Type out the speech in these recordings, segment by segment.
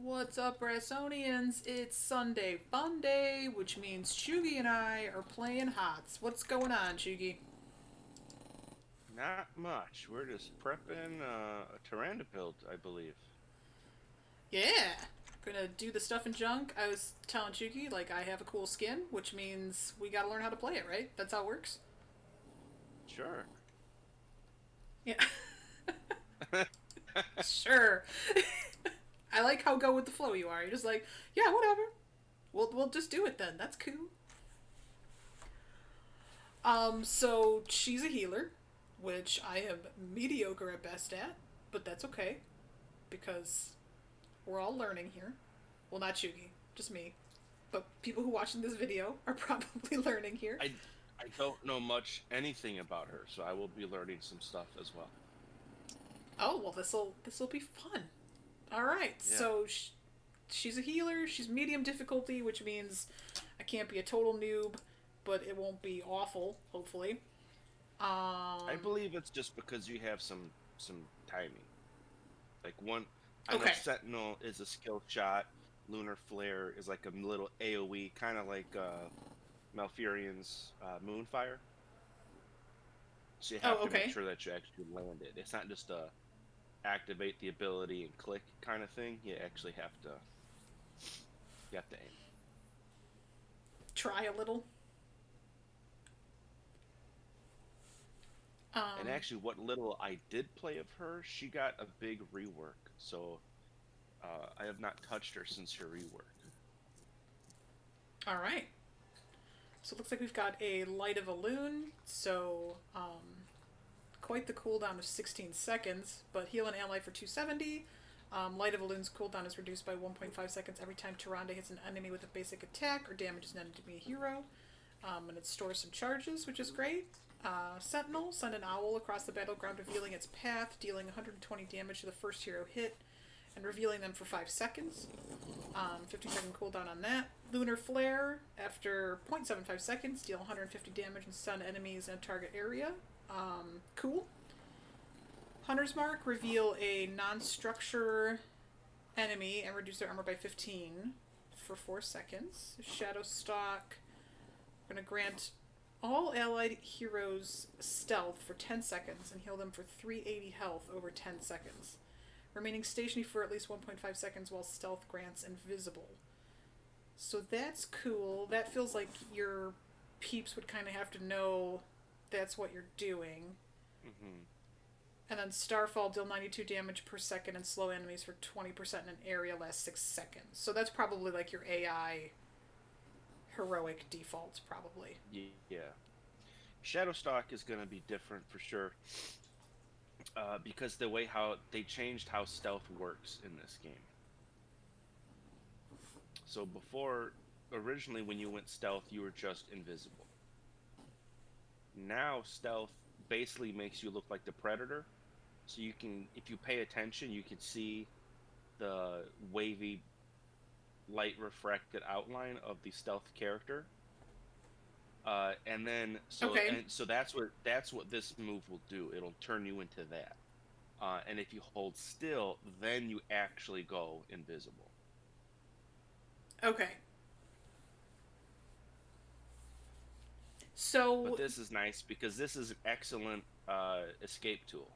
What's up, Brassonians? It's Sunday Fun Day, which means Choogie and I are playing HotS. What's going on, Choogie? Not much. We're just prepping a Tyrande build, I believe. Yeah! Gonna do the stuff and junk. I was telling Choogie, like, I have a cool skin, which means we gotta learn how to play it, right? That's how it works? Sure. Yeah. Sure. I like how go with the flow you are. You're just like, yeah, whatever. We'll just do it then. That's cool. So she's a healer, which I am mediocre at best at, but that's okay because we're all learning here. Well, not Chugi, just me. But people who are watching this video are probably learning here. I I don't know much anything about her, so I will be learning some stuff as well. Oh well, this'll be fun. All right, Yeah. so she's a healer. She's medium difficulty, which means I can't be a total noob, but it won't be awful. Hopefully. I believe it's just because you have some timing. Like one I know Okay. Sentinel is a skill shot, Lunar Flare is like a little AoE, kind of like Malfurion's Moonfire. So you have Oh, to make okay. sure that you actually land it. It's not just a activate the ability and click kind of thing. You actually have to aim. Try a little. And actually, what little I did play of her, she got a big rework. So I have not touched her since her rework. All right. So it looks like we've got a Light of a Loon. So quite the cooldown of 16 seconds, but heal an ally for 270. Light of a Loon's cooldown is reduced by 1.5 seconds every time Tyrande hits an enemy with a basic attack or damages an enemy hero. And it stores some charges, which is great. Sentinel, send an owl across the battleground, revealing its path, dealing 120 damage to the first hero hit, and revealing them for 5 seconds. 50-second cooldown on that. Lunar Flare, after 0.75 seconds, deal 150 damage and stun enemies in a target area. Cool. Hunter's Mark, reveal a non-structure enemy and reduce their armor by 15 for 4 seconds. Shadow Stalk, we're going to grant all allied heroes stealth for 10 seconds and heal them for 380 health over 10 seconds. Remaining stationary for at least 1.5 seconds while stealth grants invisible. So that's cool. That feels like your peeps would kind of have to know that's what you're doing. Hmm. And then Starfall, deal 92 damage per second and slow enemies for 20% in an area, lasts 6 seconds. So that's probably like your AI heroic defaults, probably. Yeah. Shadowstalk is going to be different for sure because the way how they changed how stealth works in this game. So before, originally, when you went stealth, you were just invisible. Now, stealth basically makes you look like the predator. So you can, if you pay attention, you can see the wavy light refracted outline of the stealth character. And then Okay. that's what this move will do. It'll turn you into that. And if you hold still, then you actually go invisible. Okay. But So, this is nice because this is an excellent escape tool.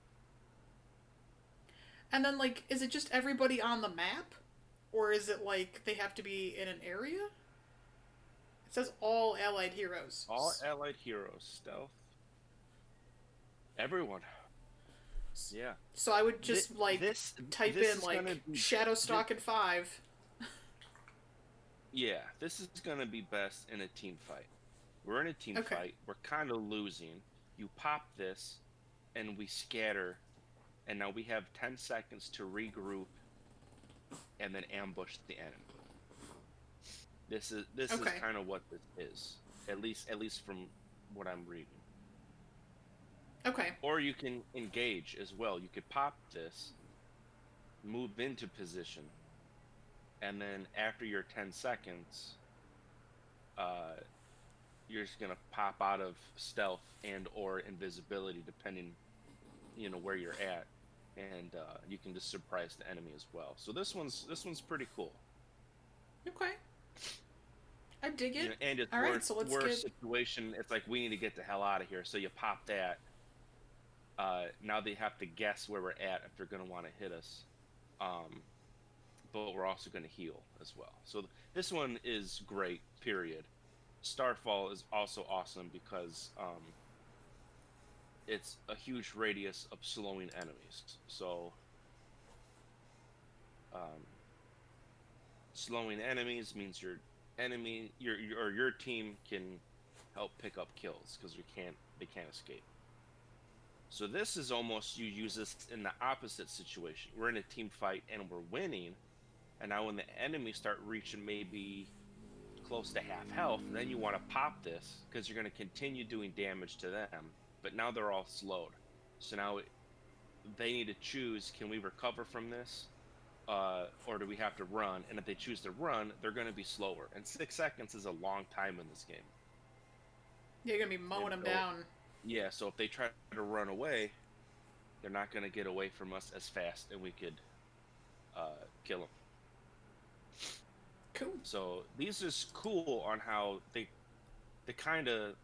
and then, like, is it just everybody on the map? Or is it like they have to be in an area? It says all allied All heroes. allied heroes, stealth, everyone. Yeah. So I would This just, like, this type this in, is gonna like, be this, Shadowstalk and 5. yeah, this is gonna be best in a team fight. We're in a team Okay. fight. We're kind of losing. You pop this, and we scatter, and now we have 10 seconds to regroup and then ambush the enemy. This is Okay. kind of what this is, at least from what I'm reading. Okay. Or you can engage as well. You could pop this, move into position, and then after your 10 seconds, uh, you're just gonna pop out of stealth and or invisibility, depending where you're at, and you can just surprise the enemy as well. So this one's pretty cool. Okay. I dig You it. know, and it's All right, so let's worst get. situation. It's like we need to get the hell out of here. So you pop that. Now they have to guess where we're at if they're going to want to hit us. Um, but we're also going to heal as well. So this one is great. Period. Starfall is also awesome because it's a huge radius of slowing enemies. So um, slowing enemies means your team can help pick up kills because they can't escape. So this is almost you use this in the opposite situation. We're in a team fight and we're winning, and now when the enemies start reaching maybe close to half health, then you want to pop this because you're going to continue doing damage to them. But now they're all slowed. So now they need to choose: can we recover from this, or do we have to run? And if they choose to run, they're going to be slower. And 6 seconds is a long time in this game. You're gonna be mowing And them so, down. yeah, so if they try to run away, they're not going to get away from us as fast, and we could kill them. Cool. So these is cool on how they kind of.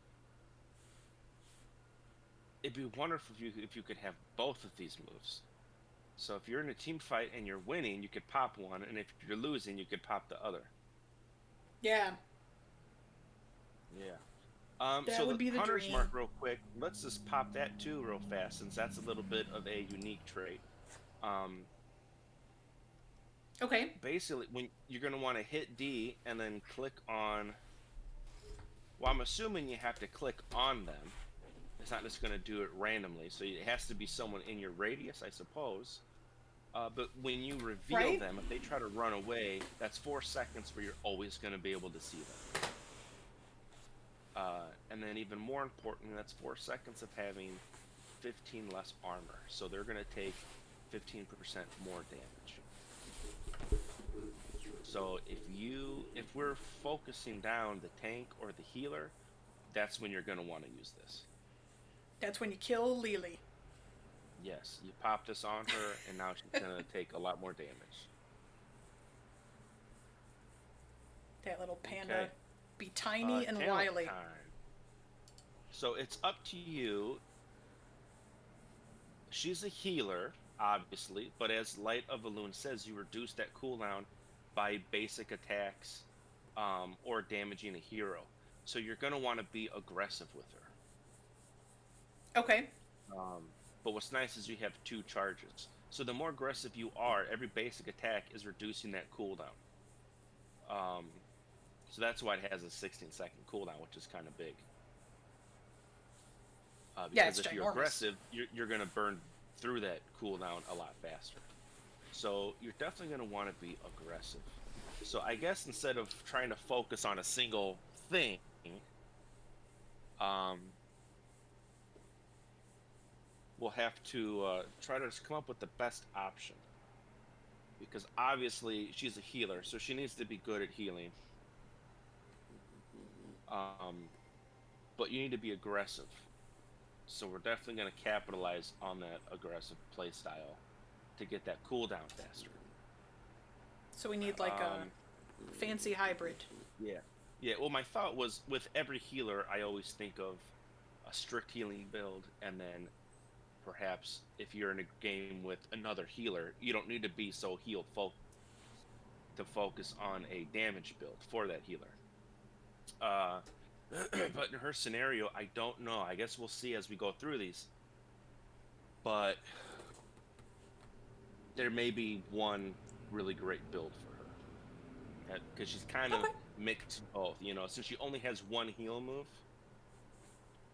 It'd be wonderful if you could have both of these moves. So if you're in a team fight and you're winning, you could pop one, and if you're losing, you could pop the other. Yeah, Yeah. that So would the be the hunter's dream. mark, real quick. Let's just pop that too, real fast, since that's a little bit of a unique trait. Um, Okay. Basically, when you're going to want to hit D and then click on. Well, I'm assuming you have to click on them. It's not just going to do it randomly, so it has to be someone in your radius, I suppose. But when you reveal Right? them, if they try to run away, that's 4 seconds where you're always going to be able to see them. And then even more important, that's 4 seconds of having 15 less armor. So they're going to take 15% more damage. So if we're focusing down the tank or the healer, that's when you're going to want to use this. That's when you kill Lily. Yes, you pop this on her, and now she's going to take a lot more damage. That little panda. Okay. Be tiny and Talent wily. time. So it's up to you. She's a healer, obviously, but as Light of Elune says, you reduce that cooldown by basic attacks or damaging a hero. So you're going to want to be aggressive with her. Okay. But what's nice is you have 2 charges. So the more aggressive you are, every basic attack is reducing that cooldown. So that's why it has a 16-second cooldown, which is kind of big. Because if you're aggressive, you're going to burn through that cooldown a lot faster. So you're definitely going to want to be aggressive. So I guess instead of trying to focus on a single thing, we'll have to try to come up with the best option. Because obviously she's a healer, so she needs to be good at healing. But you need to be aggressive. So we're definitely going to capitalize on that aggressive playstyle to get that cooldown faster. So we need like a fancy hybrid. Yeah. Yeah, well, my thought was with every healer, I always think of a strict healing build, and then perhaps if you're in a game with another healer, you don't need to be so healed to focus on a damage build for that healer. But in her scenario, I don't know. I guess we'll see as we go through these. But there may be one really great build for her. Because she's kind of mixed both, since she only has one heal move.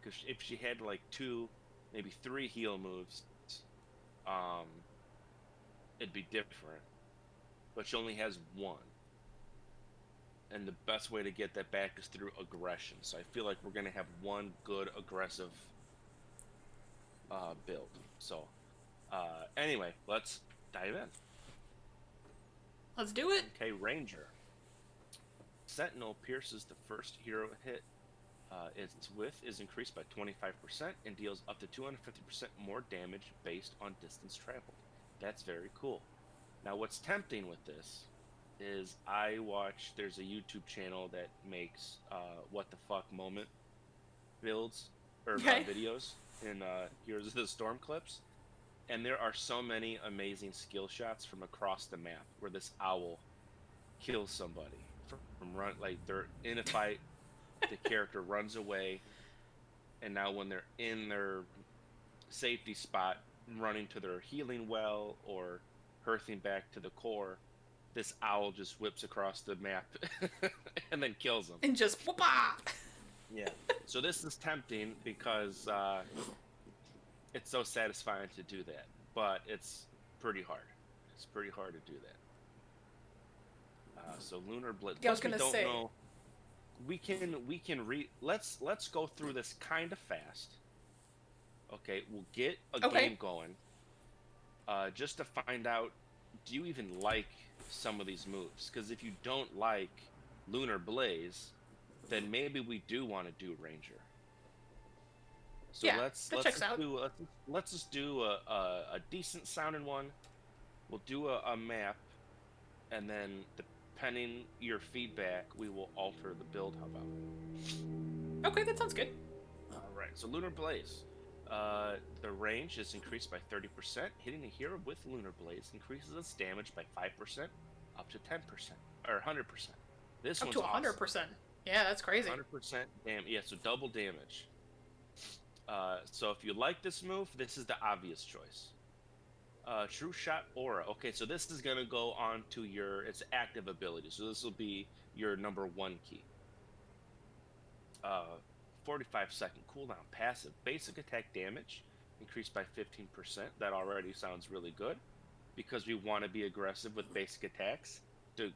Because if she had like 2, maybe 3 heal moves, it'd be different. But she only has one. And the best way to get that back is through aggression. So I feel like we're going to have one good aggressive build. So anyway, let's dive in. Let's do it. Okay, Ranger. Sentinel pierces the first hero hit. Its width is increased by 25% and deals up to 250% more damage based on distance traveled. That's very cool. Now, what's tempting with this is there's a YouTube channel that makes what the fuck moment builds or Okay. videos in Heroes of the Storm clips. And there are so many amazing skill shots from across the map where this owl kills somebody from run, like they're in a fight, the character runs away, and now when they're in their safety spot, running to their healing well or hearthing back to the core, this owl just whips across the map and then kills them. And just whoop-ah! Yeah. So this is tempting because it's so satisfying to do that, but it's pretty hard. It's pretty hard to do that. So Lunar Blitz. Yeah, I was Plus, we gonna don't say. know. We can read. Let's go through this kind of fast. Okay, we'll get a Okay. game going. Just to find out, do you even like some of these moves? Because if you don't like Lunar Blaze, then maybe we do want to do Ranger. So Yeah, let's that let's checks just out. do let's just do a decent sounding one. We'll do a map, and then depending your feedback, we will alter the build. How about? Okay, that sounds good. All right. So Lunar Blaze. The range is increased by 30%. Hitting a hero with Lunar Blaze increases its damage by 5%, up to 10%, or 100%. This Up one's to awesome. 100%. Yeah, that's crazy. 100% damage. Yeah, so double damage. So if you like this move, this is the obvious choice. True Shot Aura. Okay, so this is gonna go on to its active ability. So this will be your number 1 key. 45-second cooldown passive. Basic attack damage increased by 15%. That already sounds really good because we want to be aggressive with basic attacks to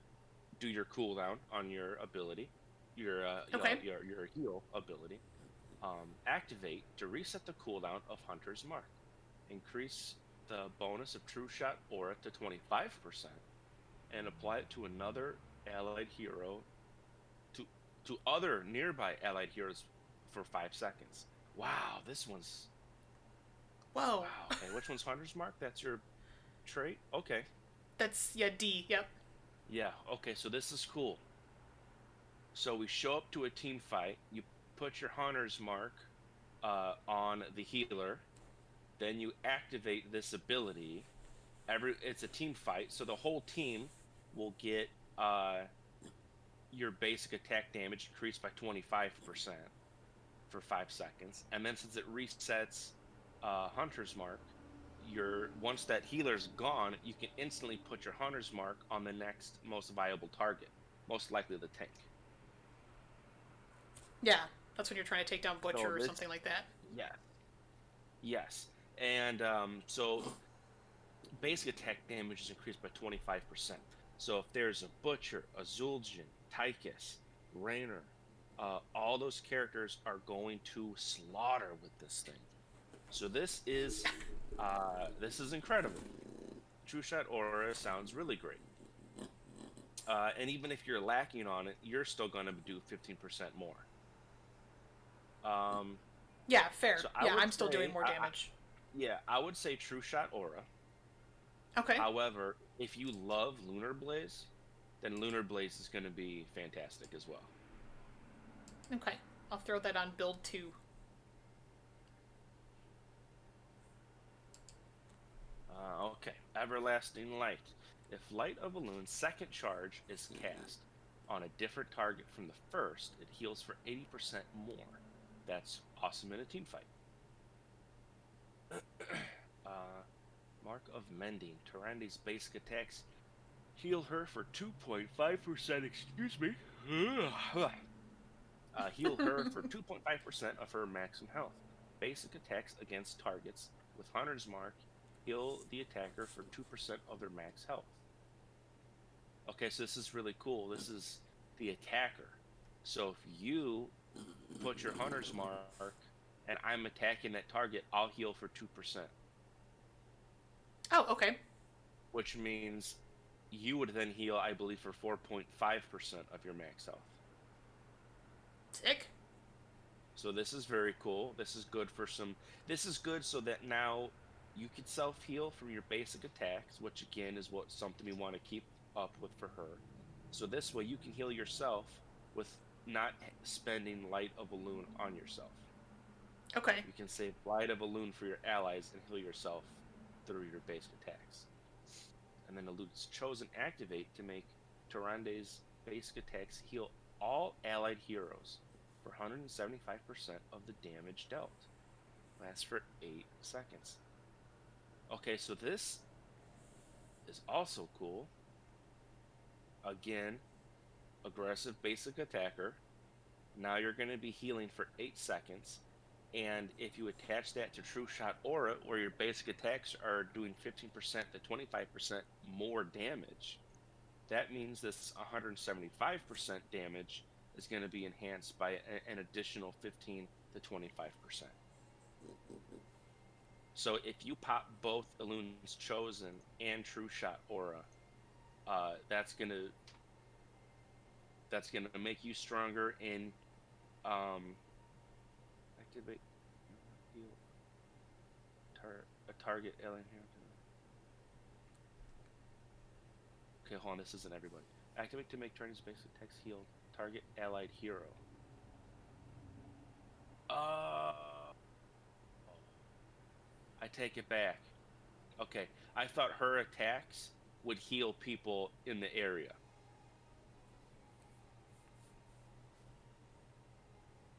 do your cooldown on your ability, Okay. your heal ability. Activate to reset the cooldown of Hunter's Mark. Increase the bonus of True Shot Aura to 25% and apply it to another allied hero to other nearby allied heroes for 5 seconds. Wow, this one's Whoa. wow. Okay, which one's Hunter's Mark? That's your trait? Okay. That's, yeah, D. Yep. Yeah, okay, so this is cool. So we show up to a team fight, you put your Hunter's Mark on the healer, then you activate this ability. It's a team fight, so the whole team will get your basic attack damage increased by 25% for 5 seconds. And then since it resets Hunter's Mark, once that healer's gone, you can instantly put your Hunter's Mark on the next most viable target, most likely the tank. Yeah, that's when you're trying to take down Butcher So or something like that. Yeah. Yes. And so basic attack damage is increased by 25%. So if there's a Butcher, a Zul'jin, Tychus, Raynor, all those characters are going to slaughter with this thing. So this is incredible. True Shot Aura sounds really great. And even if you're lacking on it, you're still going to do 15% more. Yeah, fair. So Yeah, I'm still doing more damage. I would say True Shot Aura. Okay. However, if you love Lunar Blaze, then Lunar Blaze is going to be fantastic as well. Okay. I'll throw that on build 2. Okay. Everlasting Light. If Light of Elune second charge is cast on a different target from the first, it heals for 80% more. That's awesome in a team fight. Mark of Mending. Tyrande's basic attacks heal her for 2.5%. Excuse me. Heal her for 2.5% of her maximum health. Basic attacks against targets with Hunter's Mark heal the attacker for 2% of their max health. Okay, so this is really cool. This is the attacker. So if you put your Hunter's Mark and I'm attacking that target, I'll heal for 2%. Oh, okay. Which means you would then heal, I believe, for 4.5% of your max health. Sick. So this is very cool. This is good for some. This is good so that now You could self heal from your basic attacks, which again is what something we want to keep up with for her. So this way you can heal yourself with not spending Light of Balloon on yourself. Okay. You can save Light of Balloon for your allies and heal yourself through your basic attacks. And then Elude's Chosen activate to make Tyrande's basic attacks heal all allied heroes for 175% of the damage dealt. Lasts for 8 seconds. Okay, so this is also cool. Again, aggressive basic attacker. Now you're going to be healing for 8 seconds. And if you attach that to True Shot Aura, where your basic attacks are doing 15% to 25% more damage, that means this 175% damage is going to be enhanced by an additional 15 to 25%. So if you pop both Elune's Chosen and True Shot Aura, that's gonna make you stronger in activate heal a target alien hero. Okay, hold on, this isn't everybody. Activate to make Tyrande's basic attacks heal target allied hero. I take it back. Okay, I thought her attacks would heal people in the area.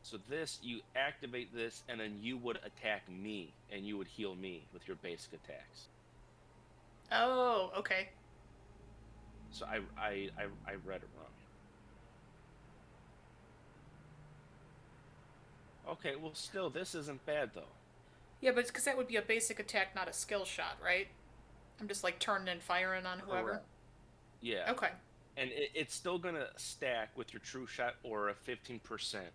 So this, you activate this, and then you would attack me, and you would heal me with your basic attacks. Oh, okay. So I read it wrong. Okay, well, still, this isn't bad, though. Yeah, but it's because that would be a basic attack, not a skill shot, right? I'm just like turning and firing on whoever. Correct. Yeah. Okay. And it's still going to stack with your True Shot Aura 15%.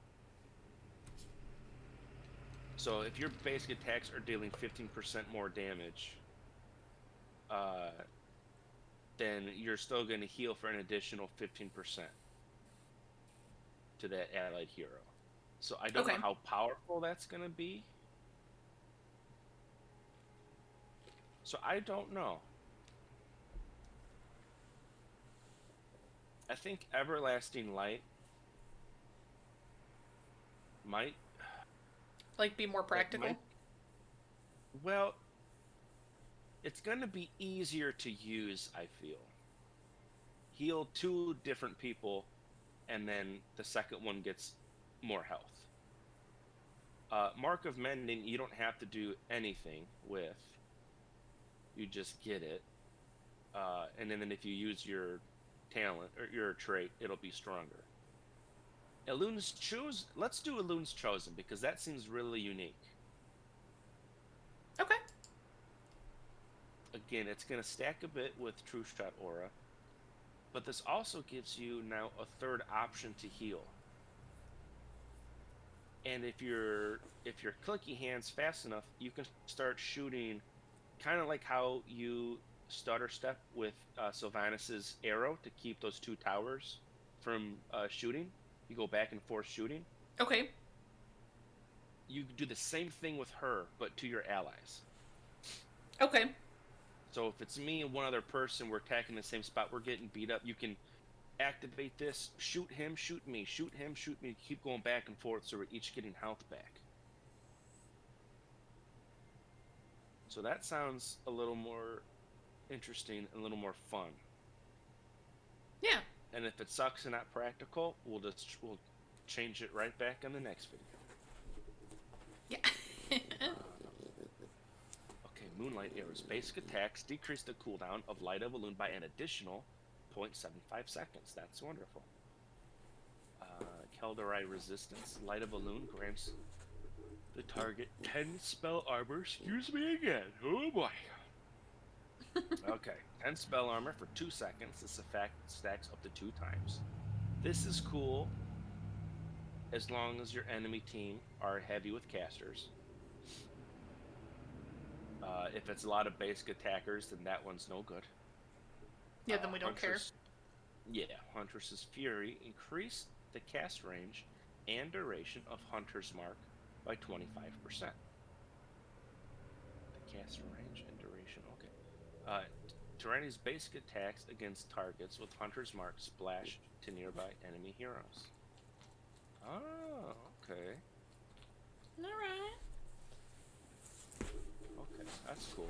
So if your basic attacks are dealing 15% more damage, then you're still going to heal for an additional 15% to that allied hero. So I don't know how powerful that's going to be. So I don't know. I think Everlasting Light might Like be more practical. Well, it's going to be easier to use, I feel. Heal 2 different people, and then the second one gets more health. Mark of Mending, you don't have to do anything with. You just get it. And then if you use your talent or your trait, it'll be stronger. Let's do Elune's Chosen, because that seems really unique. Okay. Again, it's going to stack a bit with True Shot Aura, but this also gives you now a third option to heal. And if you're clicky hands fast enough, you can start shooting, kind of like how you stutter step with Sylvanas's arrow to keep those 2 towers from shooting. You go back and forth shooting. Okay. You do the same thing with her, but to your allies. Okay. So if it's me and one other person, we're attacking the same spot, we're getting beat up, you can activate this, shoot him, shoot me, shoot him, shoot me, keep going back and forth, so we're each getting health back. So that sounds a little more interesting and a little more fun. Yeah. And if it sucks and not practical, we'll change it right back in the next video. Yeah. Okay, Moonlight Arrows. Basic attacks decrease the cooldown of Light of Balloon by an additional 0.75 seconds. That's wonderful. Kelderai Resistance. Light of Balloon grants the target 10 spell armor. Excuse me again. Oh boy. Okay, 10 spell armor for 2 seconds. This effect stacks up to 2 times. This is cool as long as your enemy team are heavy with casters. If it's a lot of basic attackers, then that one's no good. Yeah, then we don't care. Yeah, Huntress's Fury increased the cast range and duration of Hunter's Mark by 25%. The cast range Uh, Tyrande's basic attacks against targets with Hunter's Mark splash to nearby enemy heroes. Oh, okay. Alright. Okay, that's cool.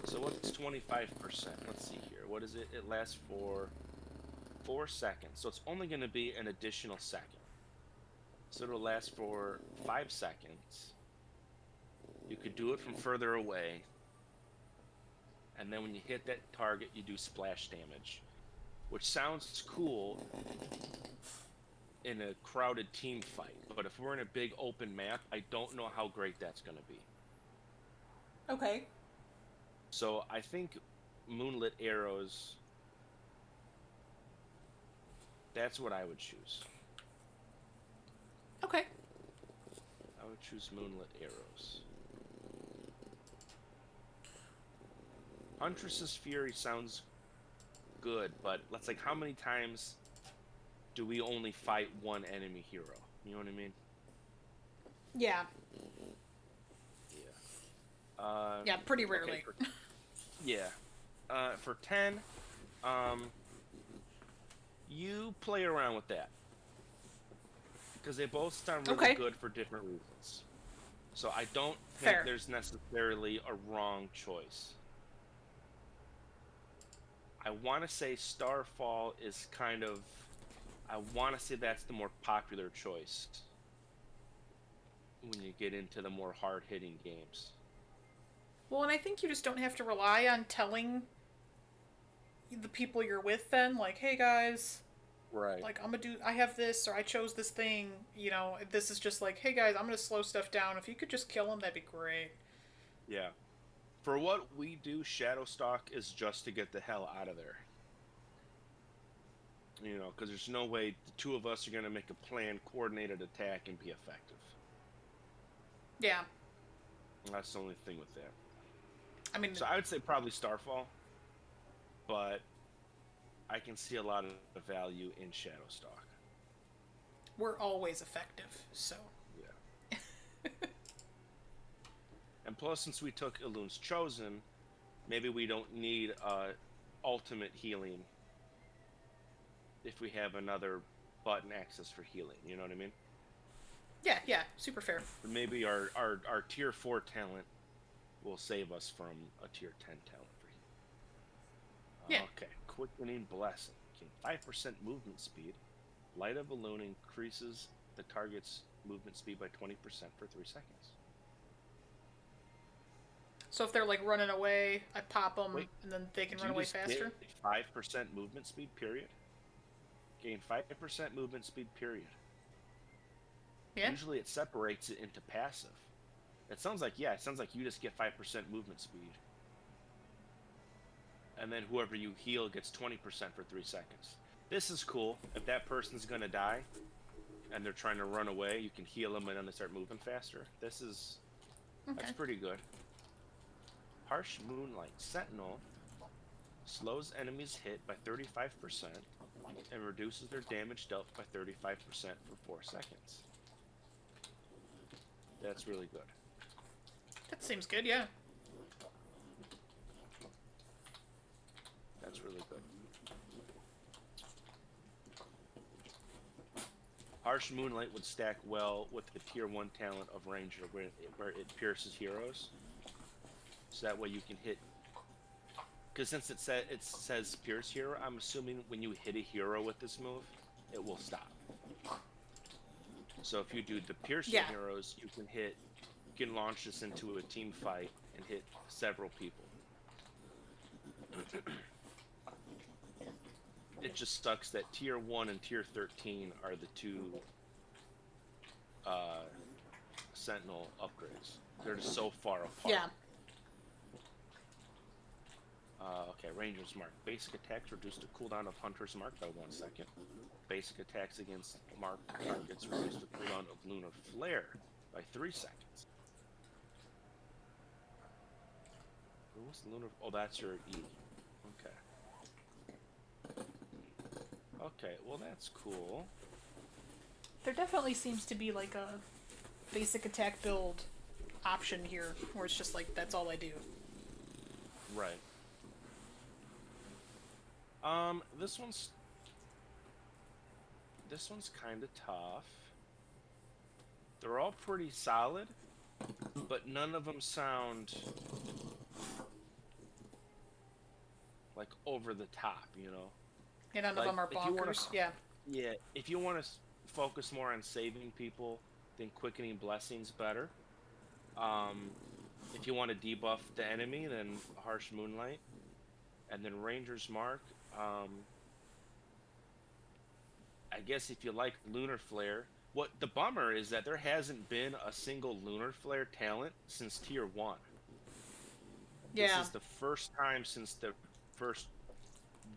So what's 25%? Let's see here. What is it? It lasts for 4 seconds. So it's only going to be an additional second. So it'll last for 5 seconds. You could do it from further away. And then when you hit that target, you do splash damage. Which sounds cool in a crowded team fight. But if we're in a big open map, I don't know how great that's going to be. Okay. So I think Moonlit Arrows, that's what I would choose. Okay. I would choose Moonlit Arrows. Huntress's Fury sounds good, but let's like, how many times do we only fight one enemy hero? You know what I mean? Yeah. Yeah. Yeah, pretty rarely. Okay, yeah. For 10, you play around with that. Because they both sound really good for different reasons. So I don't think there's necessarily a wrong choice. I want to say Starfall is kind of... I want to say that's the more popular choice when you get into the more hard-hitting games. Well, and I think you just don't have to rely on telling the people you're with then, like, hey guys, right, like, I have this, or I chose this thing, you know, this is just like, hey guys, I'm gonna slow stuff down. If you could just kill them, that'd be great. Yeah. For what we do, Shadowstalk is just to get the hell out of there. You know, because there's no way the two of us are going to make a planned, coordinated attack and be effective. Yeah. That's the only thing with that. I mean... So I would say probably Starfall, but I can see a lot of value in Shadowstalk. We're always effective, so... Yeah. And plus, since we took Elun's Chosen, maybe we don't need ultimate healing if we have another button access for healing. You know what I mean? Yeah, super fair. But maybe our tier 4 talent will save us from a tier 10 talent for healing. Okay, Quickening Blessing. 5% movement speed. Light of Balloon increases the target's movement speed by 20% for 3 seconds. So if they're like running away, I pop them, and then they can run away faster? 5% movement speed, period? Gain 5% movement speed, period. Yeah. Usually it separates it into passive. It sounds like you just get 5% movement speed. And then whoever you heal gets 20% for 3 seconds. This is cool. If that person's gonna die and they're trying to run away, you can heal them and then they start moving faster. That's pretty good. Harsh Moonlight Sentinel slows enemies hit by 35% and reduces their damage dealt by 35% for 4 seconds. That's really good. That seems good, yeah. That's really good. Harsh Moonlight would stack well with the tier 1 talent of Ranger, where it pierces heroes. So that way you can hit... Because since it says pierce hero, I'm assuming when you hit a hero with this move, it will stop. So if you do the piercing heroes, you can launch this into a team fight and hit several people. It just sucks that tier 1 and tier 13 are the two Sentinel upgrades. They're just so far apart. Yeah. Okay, Ranger's Mark. Basic attacks reduce the cooldown of Hunter's Mark by 1 second. Basic attacks against marked targets reduce the cooldown of Lunar Flare by 3 seconds. What's the Lunar... Oh, that's your E. Okay. Okay, well that's cool. There definitely seems to be like a basic attack build option here, where it's just like, that's all I do. Right. This one's kind of tough. They're all pretty solid, but none of them sound like over the top, you know? And none of Like them are if you want to bonkers. Yeah. yeah, if you want to focus more on saving people, then quickening blessings better. Um if you want to debuff the enemy, then harsh moonlight, and then ranger's mark. Um I guess if you like lunar flare, what the bummer is that there hasn't been a single lunar flare talent since tier 1. This Yeah. is the first time since the first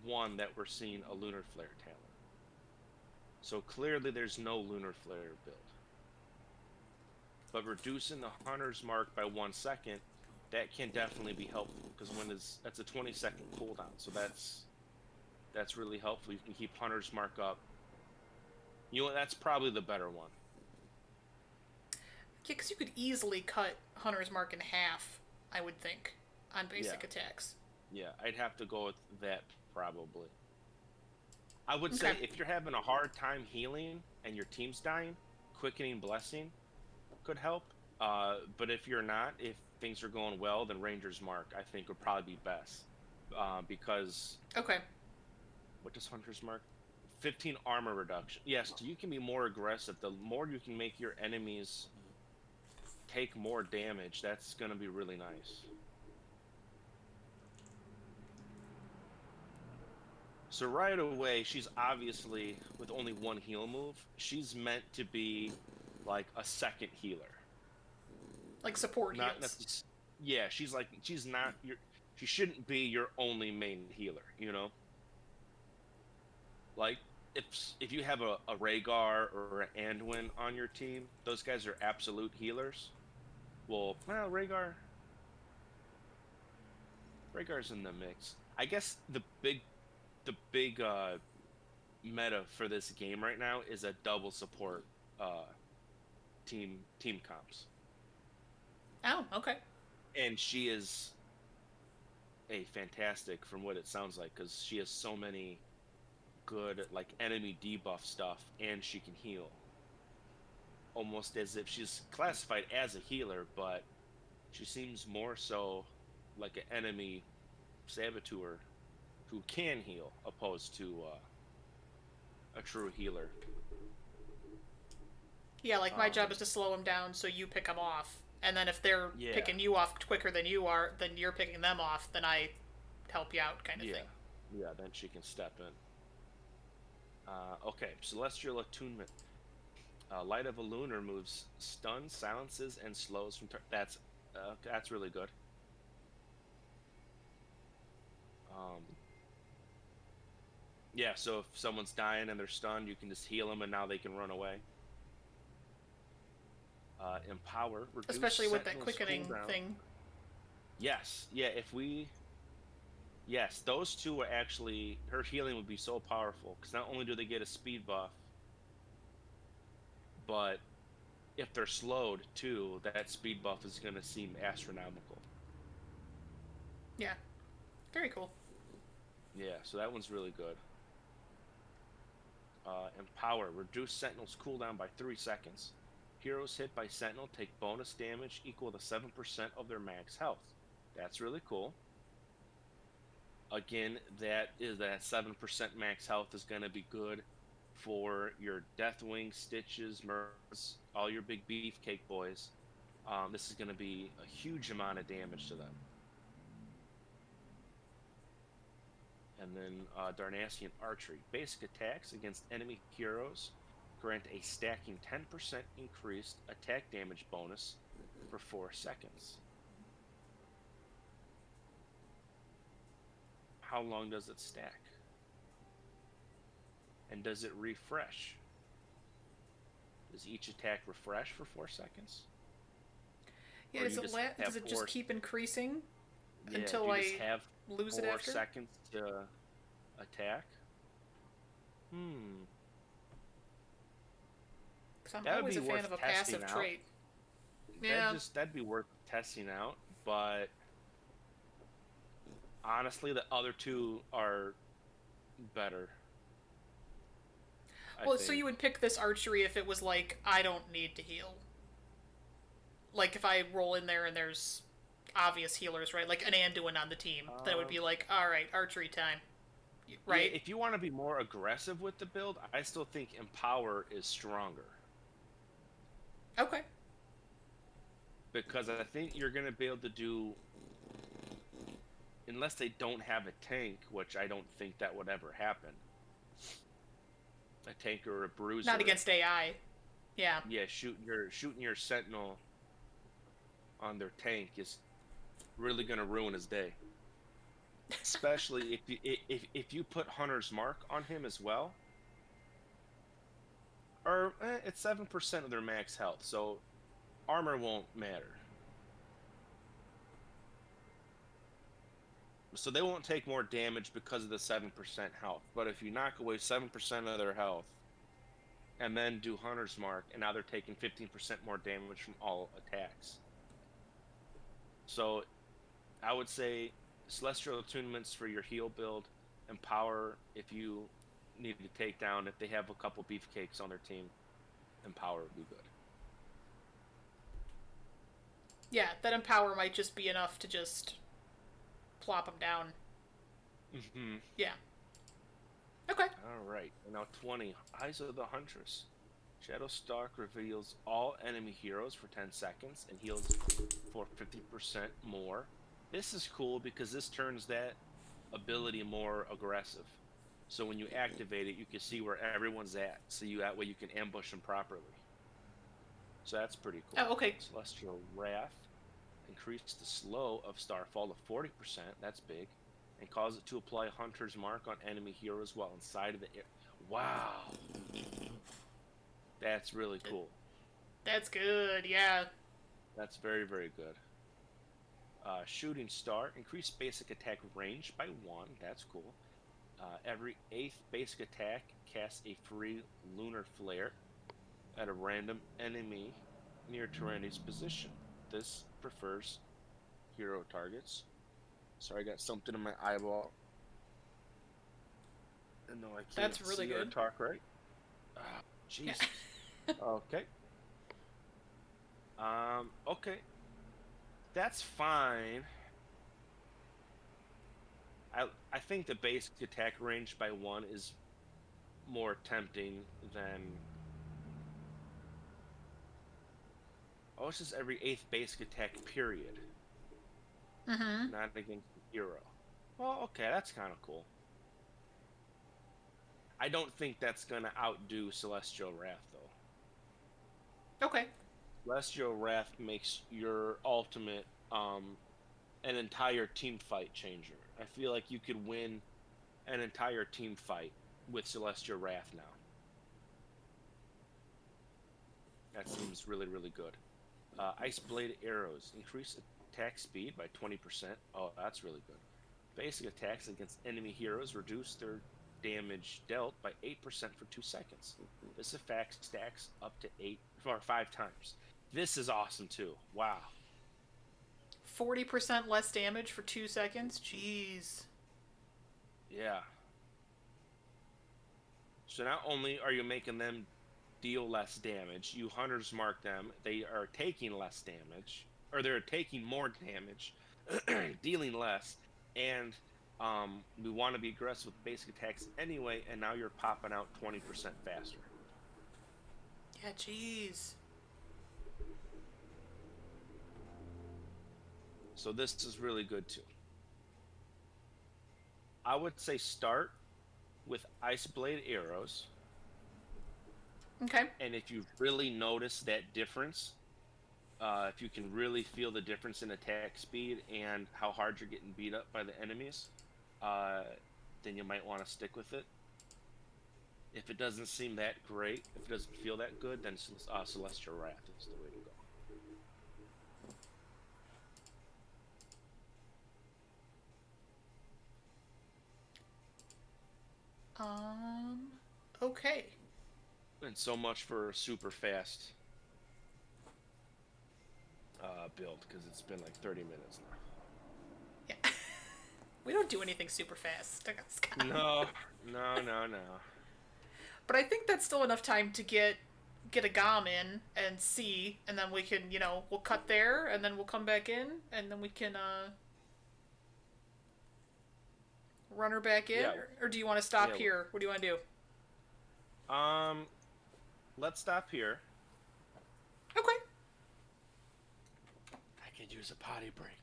one that we're seeing a lunar flare talent. So clearly there's no lunar flare build. But reducing the hunter's mark by 1 second, that can definitely be helpful, because that's a 20-second cooldown. So that's really helpful. You can keep hunter's mark up. You know, that's probably the better one. Yeah, because you could easily cut Hunter's Mark in half, I would think, on Yeah. basic attacks. Yeah, I'd have to go with that probably. I would Okay. say if you're having a hard time healing and your team's dying, quickening blessing could help. But if you're not, if things are going well, then Ranger's Mark I think would probably be best. Because Okay. what does Hunter's Mark? 15 armor reduction. Yes, you can be more aggressive. The more you can make your enemies take more damage, that's going to be really nice. So right away, she's obviously, with only one heal move, she's meant to be like a second healer. Like support Not heals. necessarily. Yeah, she's not your. She shouldn't be your only main healer. You know, like if you have a Rhaegar or an Anduin on your team, those guys are absolute healers. Well, Rhaegar's in the mix. I guess the big meta for this game right now is a double support uh, team comps, Oh, okay. and she is a fantastic from what it sounds like, because she has so many good like enemy debuff stuff, and she can heal almost as if she's classified as a healer, but she seems more so like an enemy saboteur who can heal opposed to a true healer. Yeah, like my job Um, is to slow them down so you pick them off. And then if they're yeah, picking you off quicker than you are, then you're picking them off, then I help you out kind of thing. yeah, yeah. Then she can step in. Okay, Celestial Attunement. Light of a Loon removes stun, silences, and slows from. That's really good. Um, yeah, so if someone's dying and they're stunned, you can just heal them, and now they can run away. Empower, reduce Especially with that Sentinel's quickening cooldown. thing. Yes, yeah. Yes, those two are actually, her healing would be so powerful, because not only do they get a speed buff, but if they're slowed too, that speed buff is going to seem astronomical. Yeah. Very cool. Yeah, so that one's really good. Empower, reduce Sentinel's cooldown by 3 seconds. Heroes hit by Sentinel take bonus damage equal to 7% of their max health. That's really cool. Again, that 7% max health is going to be good for your Deathwing, Stitches, Murs, all your big beefcake boys. This is going to be a huge amount of damage to them. And then Darnassian Archery. Basic attacks against enemy heroes grant a stacking 10% increased attack damage bonus for 4 seconds. How long does it stack? And does it refresh? Does each attack refresh for 4 seconds? Yeah, Or does you it just have does it just keep increasing yeah, do until you just I have lose it 4 after? seconds to attack? Hmm. Because I'm That would always be a fan worth of a testing passive out. trait. Yeah. That'd be worth testing out, but Honestly, the other two are better, I Well, so think. you would pick this archery if it was like, I don't need to heal. Like if I roll in there and there's obvious healers, right? Like an Anduin on the team, then it would Um, be like, all right, archery time, yeah, right? if you want to be more aggressive with the build, I still think Empower is stronger Okay. because I think you're going to be able to do, unless they don't have a tank, which I don't think that would ever happen, a tank or a Not bruiser. against AI. Yeah. Yeah, shooting your sentinel on their tank is really going to ruin his day. Especially if you put Hunter's Mark on him as well, or it's 7% of their max health, so armor won't matter. So they won't take more damage because of the 7% health. But if you knock away 7% of their health and then do Hunter's Mark, and now they're taking 15% more damage from all attacks. So I would say Celestial Attunements for your heal build, Empower if you need to take down, if they have a couple beefcakes on their team, Empower would be good. Yeah, that empower might just be enough to just plop them down. Mm-hmm. Yeah. Okay. All right. And now 20. Eyes of the Huntress. Shadow Stalk reveals all enemy heroes for 10 seconds and heals for 50% more. This is cool because this turns that ability more aggressive. So when you activate it, you can see where everyone's at. So that way you can ambush them properly. So that's pretty cool. Oh, okay. Celestial Wrath. Increase the slow of Starfall to 40%. That's big. And cause it to apply Hunter's Mark on enemy heroes while inside of the air. Wow. That's really cool. That's good. Yeah. That's very, very good. Shooting Star. Increase basic attack range by 1. That's cool. Every 8th basic attack casts a free Lunar Flare at a random enemy near Tyrande's position. This prefers hero targets. Sorry, I got something in my eyeball. And no, I can't That's really see or good. talk right. Oh, Yeah. Jesus. Okay. Okay. That's fine. I think the basic attack range by 1 is more tempting than. Oh, it's just every 8th basic attack, period. Mm-hmm. Not against the hero. Well, okay, that's kind of cool. I don't think that's gonna outdo Celestial Wrath, though. Okay. Celestial Wrath makes your ultimate an entire team fight changer. I feel like you could win an entire team fight with Celestial Wrath now. That seems really, really good. Ice Blade Arrows. Increase attack speed by 20%. Oh, that's really good. Basic attacks against enemy heroes reduce their damage dealt by 8% for 2 seconds. This effect stacks up to 8 or 5 times. This is awesome too. Wow. 40% less damage for 2 seconds? Jeez. Yeah. So not only are you making them deal less damage, you hunters mark them, they are taking less damage, or they're taking more damage, dealing less, and we want to be aggressive with basic attacks anyway, and now you're popping out 20% faster. Yeah, jeez. So this is really good too. I would say start with Ice Blade arrows, Okay. and if you really notice that difference, if you can really feel the difference in attack speed and how hard you're getting beat up by the enemies, uh, then you might want to stick with it. If it doesn't seem that great, if it doesn't feel that good, then Celestial Wrath is the way to go. Um. Okay. And so much for a super fast build, because it's been like 30 minutes now. Yeah. We don't do anything super fast. No, no, no, no. But I think that's still enough time to get a GOM in and see, and then we can, we'll cut there, and then we'll come back in, and then we can run her back in, Yeah. or do you want to stop Yeah. here? What do you want to do? Let's stop here. Okay. I could use a potty break.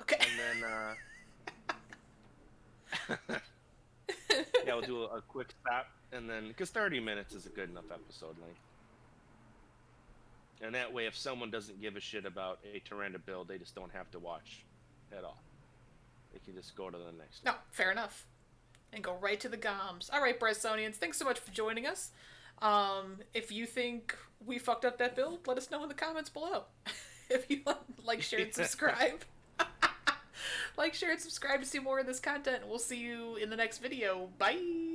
Okay. And then, yeah, we'll do a quick stop, and then, because 30 minutes is a good enough episode length. And that way, if someone doesn't give a shit about a Tyrande build, they just don't have to watch at all. They can just go to the next one. No, fair enough. And go right to the GOMs. All right, Brysonians, thanks so much for joining us. If you think we fucked up that build, let us know in the comments below. If you like, share, and subscribe. Like, share, and subscribe to see more of this content. We'll see you in the next video. Bye!